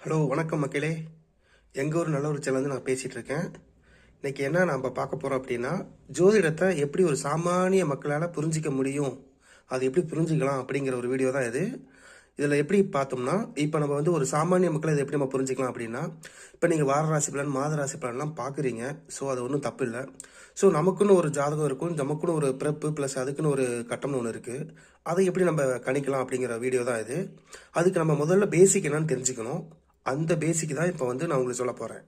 Hello வணக்கம் மக்களே. எங்கள் ஊர் நல்ல ஒரு சேனல் நான் பேசிகிட்டு இருக்கேன். இன்றைக்கி என்ன நம்ம பார்க்க போகிறோம் அப்படின்னா, ஜோதிடத்தை எப்படி ஒரு சாமானிய மக்களால் புரிஞ்சிக்க முடியும், அது எப்படி புரிஞ்சிக்கலாம் அப்படிங்கிற ஒரு வீடியோ தான் இது. இதில் எப்படி பார்த்தோம்னா, இப்போ நம்ம வந்து ஒரு சாமானிய மக்களை இதை எப்படி நம்ம புரிஞ்சிக்கலாம் அப்படின்னா, இப்போ நீங்கள் வார ராசி பலன் மாத ராசி பலன்லாம் பார்க்குறீங்க. ஸோ அது ஒன்றும் தப்பு இல்லை. ஸோ நமக்குன்னு ஒரு ஜாதகம் இருக்கும், நமக்குன்னு ஒரு பிறப்பு ப்ளஸ் அதுக்குன்னு ஒரு கட்டம்னு ஒன்று இருக்குது. அதை எப்படி நம்ம கணிக்கலாம் அப்படிங்கிற வீடியோ தான் இது. அதுக்கு நம்ம முதல்ல பேசிக் என்னன்னு தெரிஞ்சுக்கணும். அந்த பேசிக் தான் இப்போ வந்து நான் உங்களுக்கு சொல்ல போகிறேன்.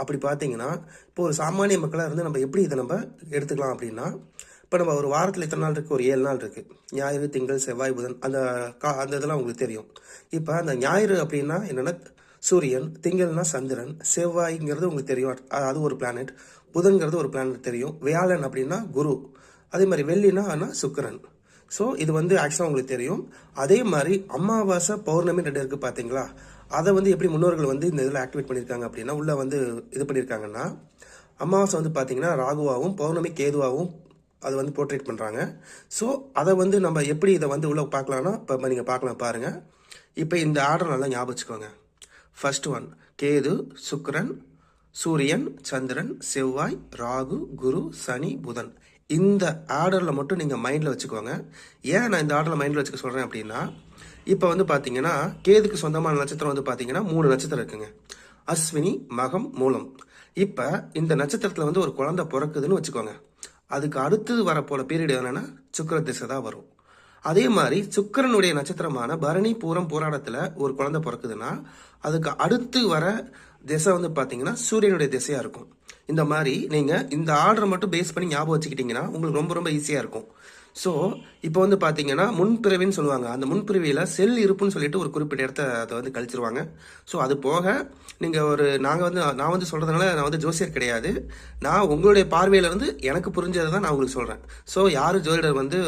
அப்படி பார்த்தீங்கன்னா, இப்போ ஒரு சாமானிய மக்களாக இருந்து நம்ம எப்படி இதை நம்ம எடுத்துக்கலாம் அப்படின்னா, இப்போ நம்ம ஒரு வாரத்தில் எத்தனை நாள் இருக்குது? ஒரு 7 நாள் இருக்குது. ஞாயிறு, திங்கள், செவ்வாய், புதன், அந்த இதெல்லாம் உங்களுக்கு தெரியும். இப்போ அந்த ஞாயிறு அப்படின்னா என்னென்னா சூரியன், திங்கள்னா சந்திரன், செவ்வாய்ங்கிறது உங்களுக்கு தெரியும், அது ஒரு பிளானட், புதன்கிறது ஒரு பிளானட் தெரியும், வியாழன் அப்படின்னா குரு, அதே மாதிரி வெள்ளினா சுக்கிரன். ஸோ இது வந்து ஆக்சுவலாக உங்களுக்கு தெரியும். அதே மாதிரி அமாவாசை பௌர்ணமி 2 இருக்குது பார்த்தீங்களா? அதை வந்து எப்படி முன்னோர்கள் வந்து இந்த இதில் ஆக்டிவேட் பண்ணியிருக்காங்க அப்படின்னா, உள்ளே வந்து இது பண்ணியிருக்காங்கன்னா, அமாவாசை வந்து பார்த்தீங்கன்னா ராகுவாகவும் பௌர்ணமி கேதுவாகவும் அதை வந்து போர்ட்ரேட் பண்ணுறாங்க. ஸோ அதை வந்து நம்ம எப்படி இதை வந்து உள்ளே பார்க்கலான்னா, இப்போ நீங்கள் பார்க்கலாம் பாருங்கள். இப்போ இந்த ஆர்டர் நல்லா ஞாபகம் வச்சுக்கோங்க. ஃபர்ஸ்ட் ஒன் கேது, சுக்கிரன், சூரியன், சந்திரன், செவ்வாய், ராகு, குரு, சனி, புதன். இந்த ஆர்டரில் மட்டும் நீங்கள் மைண்டில் வச்சுக்கோங்க. ஏன் நான் இந்த ஆர்டரில் மைண்டில் வச்சுக்க சொல்கிறேன் அப்படின்னா, இப்போ வந்து பார்த்தீங்கன்னா கேதுக்கு சொந்தமான நட்சத்திரம் வந்து பார்த்தீங்கன்னா 3 நட்சத்திரம் இருக்குங்க. அஸ்வினி, மகம், மூலம். இப்போ இந்த நட்சத்திரத்தில் வந்து ஒரு குழந்தை பிறக்குதுன்னு வச்சுக்கோங்க. அதுக்கு அடுத்து வரப்போல பீரியட் என்னன்னா சுக்கிர திசை தான் வரும். அதே மாதிரி சுக்கிரனுடைய நட்சத்திரமான பரணி, பூரம், போராடத்தில் ஒரு குழந்தை பிறக்குதுன்னா அதுக்கு அடுத்து வர திசை வந்து பார்த்தீங்கன்னா சூரியனுடைய திசையாக இருக்கும். இந்த மாதிரி நீங்கள் இந்த ஆர்டரை மட்டும் பேஸ் பண்ணி ஞாபகம் வச்சுக்கிட்டிங்கன்னா உங்களுக்கு ரொம்ப ரொம்ப ஈஸியாக இருக்கும். ஸோ இப்போ வந்து பார்த்தீங்கன்னா முன்பிறவின்னு சொல்லுவாங்க. அந்த முன்பிறவியில் செல் இருப்புன்னு சொல்லிட்டு ஒரு குறிப்பிட்ட இடத்த அதை வந்து கழிச்சிருவாங்க. ஸோ அது போக நீங்கள் நான் வந்து சொல்கிறதுனால நான் வந்து ஜோசியர் கிடையாது. நான் உங்களுடைய பார்வையில் வந்து எனக்கு புரிஞ்சதை தான் நான் உங்களுக்கு சொல்கிறேன். ஸோ யாரும் ஜோதிடர் வந்து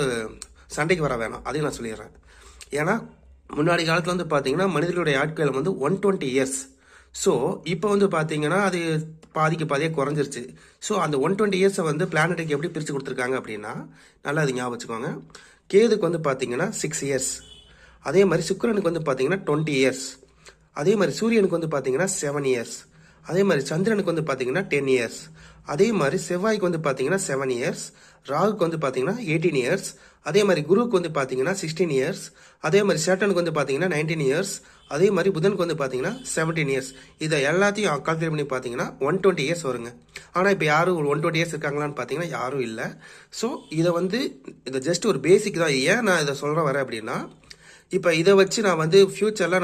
சண்டைக்கு வர வேணாம், அதையும் நான் சொல்லிடுறேன். ஏன்னா முன்னாடி காலத்தில் வந்து பார்த்தீங்கன்னா மனிதர்களுடைய ஆட்கள் வந்து 120 இயர்ஸ். ஸோ இப்போ வந்து பார்த்தீங்கன்னா அது பாதிக்கு பாதியாக குறைஞ்சிருச்சு. ஸோ அந்த 120 இயர்ஸை வந்து பிளானட்டுக்கு எப்படி பிரித்து கொடுத்துருக்காங்க அப்படின்னா, நல்லா அது ஞாபகம் வச்சுக்கோங்க. கேதுக்கு வந்து பார்த்தீங்கன்னா 6 இயர்ஸ். அதே மாதிரி சுக்கிரனுக்கு வந்து பார்த்தீங்கன்னா 20 இயர்ஸ். அதே மாதிரி சூரியனுக்கு வந்து பார்த்தீங்கன்னா 7 இயர்ஸ். அதே மாதிரி சந்திரனுக்கு வந்து பார்த்தீங்கன்னா 10 இயர்ஸ். அதே மாதிரி செவ்வாய்க்கு வந்து பார்த்தீங்கன்னா 7 இயர்ஸ். ராகுக்கு வந்து பார்த்தீங்கன்னா 18 இயர்ஸ். அதே மாதிரி குருவுக்கு வந்து பார்த்தீங்கன்னா 16 இயர்ஸ். அதே மாதிரி சேட்டனுக்கு வந்து பார்த்தீங்கன்னா 19 இயர்ஸ். அதே மாதிரி புதனுக்கு வந்து பார்த்தீங்கன்னா 17 இயர்ஸ். இதை எல்லாத்தையும் கால்குலேட் பண்ணி பார்த்தீங்கன்னா 120 இயர்ஸ் வருங்க. ஆனால் இப்போ யாரும் 120 இயர்ஸ் இருக்காங்களான்னு பார்த்தீங்கன்னா யாரும் இல்லை. ஸோ இதை ஜஸ்ட் ஒரு பேசிக் தான். ஏன் நான் இதை சொல்ல வரேன் அப்படின்னா, இப்போ இதை வச்சு நான் வந்து ஃபியூச்சரில்